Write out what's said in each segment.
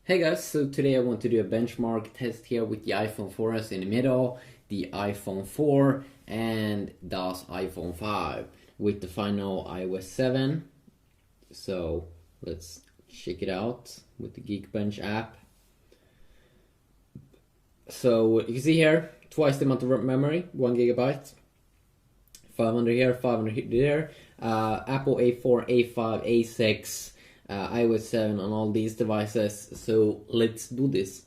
Hey guys, so today I want to do a benchmark test here with the iPhone 4S in the middle, the iPhone 4 and thus iPhone 5 with the final iOS 7. So let's check it out with the Geekbench app. So you can see here, twice the amount of memory, 1 gigabyte, 500 here, 500 there, Apple A4, A5, A6, iOS 7 on all these devices. So let's do this.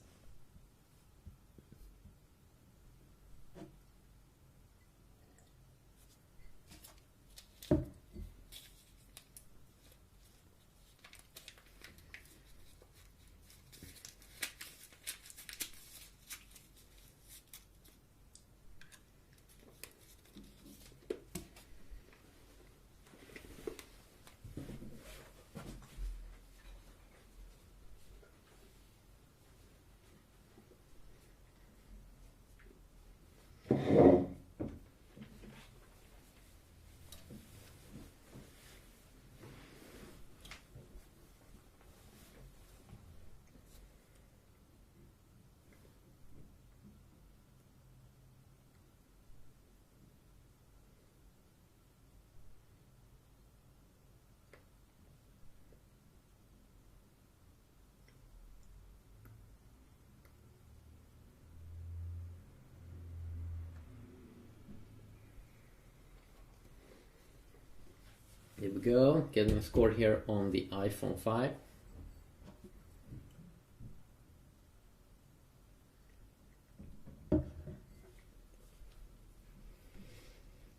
Here we go, getting a score here on the iPhone 5.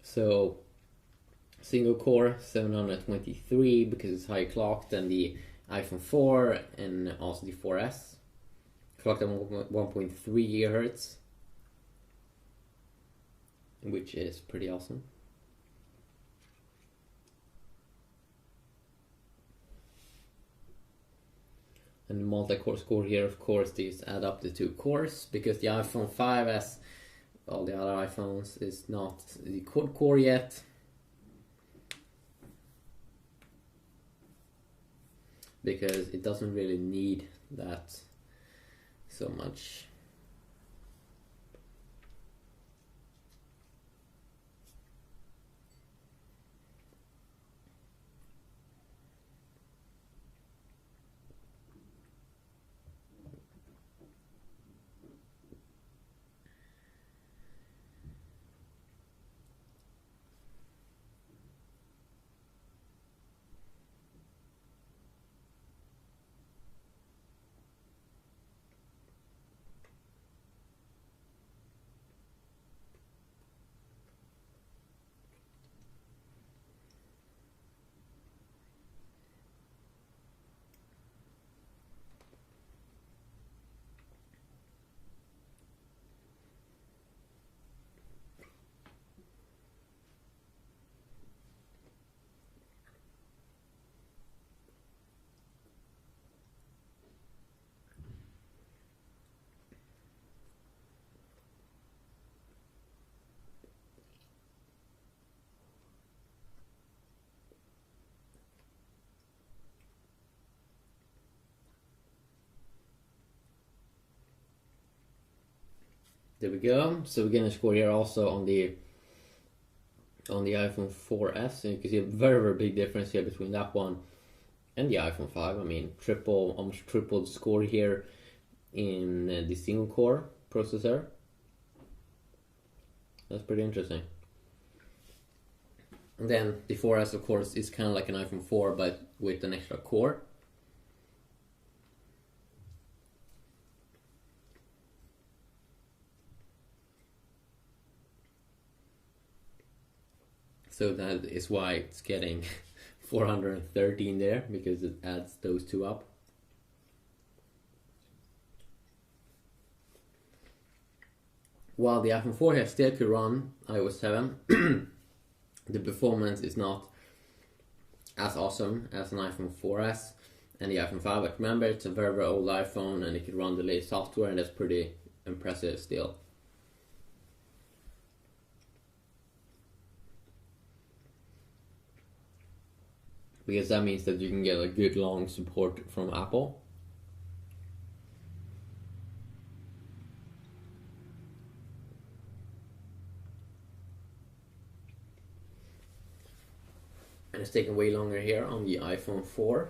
So single core 723 because it's higher clock than the iPhone 4 and also the 4S. Clocked at 1.3 gigahertz, which is pretty awesome. And the multi-core score here, of course, these add up the two cores because the iPhone 5, as all the other iPhones, is not the quad core yet. Because it doesn't really need that so much. There we go. So we're gonna score here also on the iPhone 4S, and you can see a very big difference here between that one and the iPhone 5. I mean, almost triple the score here in the single core processor. That's pretty interesting. And then the 4S, of course, is kind of like an iPhone 4 but with an extra core. So that is why it's getting 413 there, because it adds those two up. While the iPhone 4 here still could run iOS 7, the performance is not as awesome as an iPhone 4S and the iPhone 5. But remember, it's a very old iPhone and it could run the latest software, and that's pretty impressive still. Because that means that you can get a good long support from Apple. And it's taking way longer here on the iPhone 4.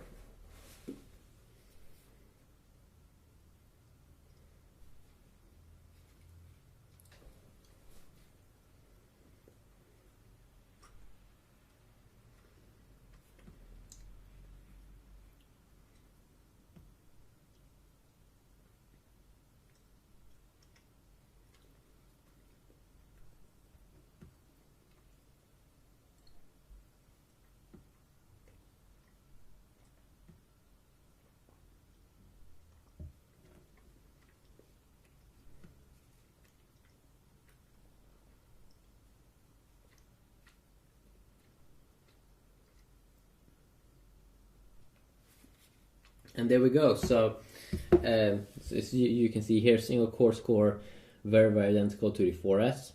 And there we go. So, you can see here, single core score, very, very identical to the 4S.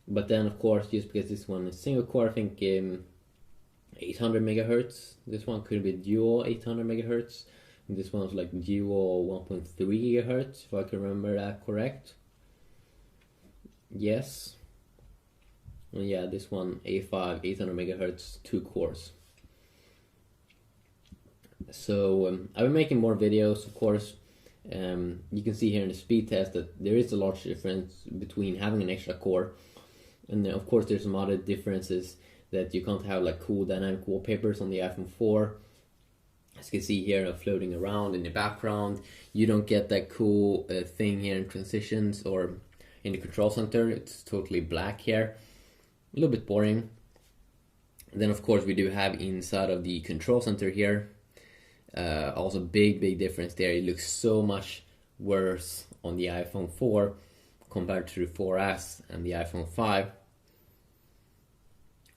But then, of course, just because this one is single core, I think 800 megahertz. This one could be dual 800 megahertz. And this one's like dual 1.3 gigahertz, if I can remember that correct. Yes. And yeah, this one A5 800 megahertz, 2 cores. So I've been making more videos, of course. You can see here in the speed test that there is a large difference between having an extra core, and then, of course, there's some other differences that you can't have, like cool dynamic wallpapers on the iPhone 4. As you can see here, floating around in the background. You don't get that cool thing here in transitions or in the control center. It's totally black here, a little bit boring. And then, of course, we do have inside of the control center here. Also big difference there. It looks so much worse on the iPhone 4 compared to the 4S and the iPhone 5.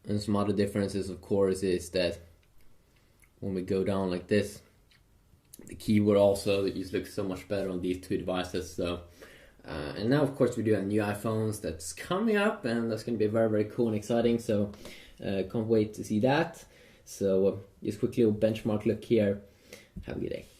And some other differences, of course, is that when we go down like this, the keyboard also just looks so much better on these two devices. So and now, of course, we do have new iPhones that's coming up, and that's going to be very cool and exciting. So can't wait to see that. So just quickly a benchmark look here. Have a good day.